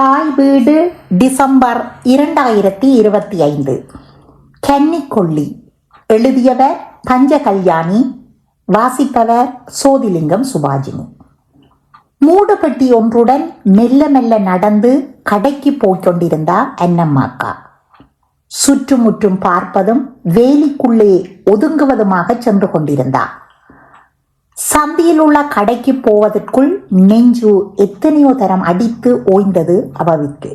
தாய் வீடு டிசம்பர் 2025. கன்னிக்கொள்ளி. எழுதியவர் பஞ்சகல்யாணி. வாசிப்பவர் சோதிலிங்கம் சுபாஜினி. மூடுபட்டி ஒன்றுடன் மெல்ல மெல்ல நடந்து கடைக்கு போய்கொண்டிருந்தார் அன்னம்மாக்கா. சுற்றுமுற்றும் பார்ப்பதும் வேலிக்குள்ளே ஒதுங்குவதுமாக சென்று கொண்டிருந்தார். சந்தியில் உள்ள கடைக்கு போவதற்குள் நெஞ்சு எத்தனையோ தரம் அடித்து ஓய்ந்தது அவளுக்கு.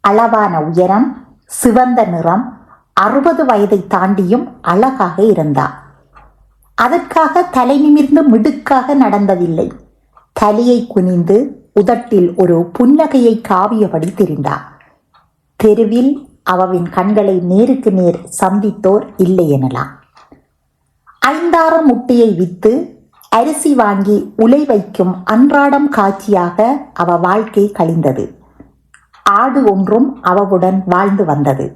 அளவான உயரம், சிவந்த நிறம், 60 வயதை தாண்டியும் அழகாக இருந்தார். அதற்காக தலை நிமிர்ந்து மிடுக்காக நடந்ததில்லை. தலையை குனிந்து உதட்டில் ஒரு புன்னகையை காவியபடி திரிந்தார். தெருவில் அவவின் கண்களை நேருக்கு நேர் சந்தித்தோர் இல்லை எனலாம். 5-6 முட்டையை விற்று அரிசி வாங்கி உலை வைக்கும் அன்றாடம் காட்சியாக அவ வாழ்க்கை கழிந்தது. ஆடு ஒன்றும் அவவுடன் வாழ்ந்து வந்தது.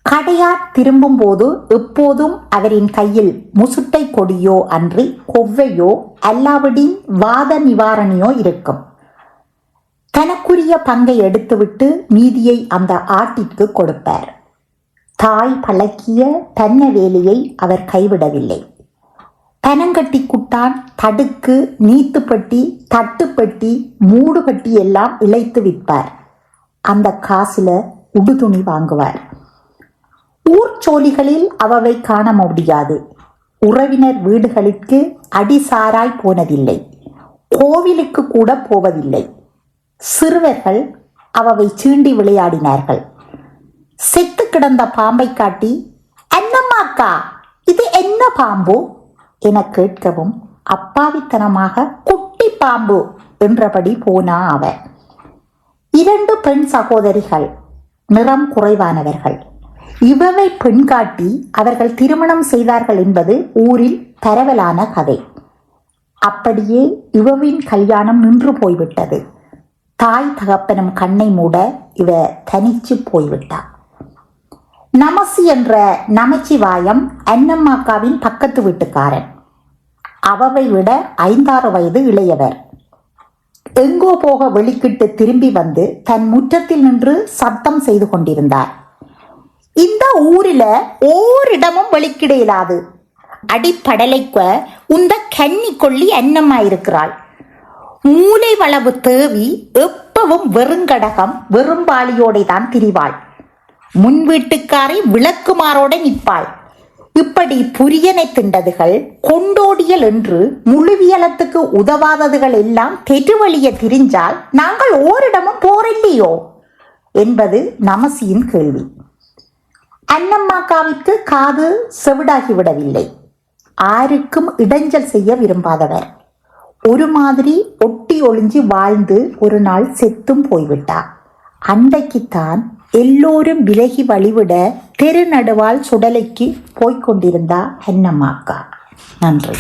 கடையார் திரும்பும் போது எப்போதும் அவரின் கையில் முசுட்டை கொடியோ அன்றி கொவ்வையோ அல்லாவிடின் வாத நிவாரணியோ இருக்கும். தனக்குரிய பங்கை எடுத்துவிட்டு மீதியை அந்த ஆட்டிற்கு கொடுப்பார். தாய் பழக்கிய தென்ன வேலையை அவர் கைவிடவில்லை. பனங்கட்டி குட்டான், தடுக்கு, நீத்துப்பட்டி, தட்டுப்பட்டி, மூடுபட்டி எல்லாம் இழைத்து விற்பார். அந்த காசுல உடுதுணி வாங்குவார். ஊர்ச்சோலிகளில் அவவை காண முடியாது. உறவினர் வீடுகளுக்கு அடிசாராய் போனதில்லை. கோவிலுக்கு கூட போவதில்லை. சிறுவர்கள் அவவை சீண்டி விளையாடினார்கள். செத்து கிடந்த பாம்பை காட்டி, அன்னம்மாக்கா இது என்ன பாம்பு என கேட்கவும் அப்பாவித்தனமாக குட்டி பாம்பு என்றபடி போனா அவர். 2 பெண் சகோதரிகள், நிறம் குறைவானவர்கள். இவவை பெண் காட்டி அவர்கள் திருமணம் செய்தார்கள் என்பது ஊரில் பரவலான கதை. அப்படியே இவவின் கல்யாணம் நின்று போய்விட்டது. தாய் தகப்பனும் கண்ணை மூட இவ தனிச்சு போய்விட்டார். நமசி என்ற நமச்சிவாயம் அன்னம்மாக்காவின் பக்கத்து வீட்டுக்காரன். அவவை விட 5-6 வயது இளையவர். எங்கோ போக வெளிக்கிட்டு திரும்பி வந்து தன் முற்றத்தில் நின்று சத்தம் செய்து கொண்டிருந்தார். இந்த ஊரில ஓரிடமும் வெளிக்கிடையிலாது. அடிப்படலைக்க உந்த கன்னிக்கொள்ளி அன்னம்மா இருக்கிறாள். மூளை வளவு தேவி எப்பவும் வெறுங்கடகம் வெறும்பாளியோட தான் திரிவாள். முன் வீட்டுக்காரை விளக்குமாரோட நிற்பாள். இப்படி புரியனை திண்டதுகள், கொண்டோடியல் என்று முழுவியலத்துக்கு உதவாததுகள் எல்லாம் தெருவழிய திரிஞ்சால் நாங்கள் ஓரிடமும் போரில்லையோ என்பது நமசியின் கேள்வி. அன்னம்மாக்காவிற்கு காது செவிடாகிவிடவில்லை. ஆருக்கும் இடைஞ்சல் செய்ய விரும்பாதவர். ஒரு மாதிரி ஒட்டி ஒளிஞ்சு வாழ்ந்து ஒரு நாள் செத்தும் போய்விட்டார். அன்றைக்குத்தான் எல்லோரும் விலகி வழிவிட தெரு நடுவால் சுடலைக்கு போய்கொண்டிருந்தா அன்னம்மாக்கா. நன்றி.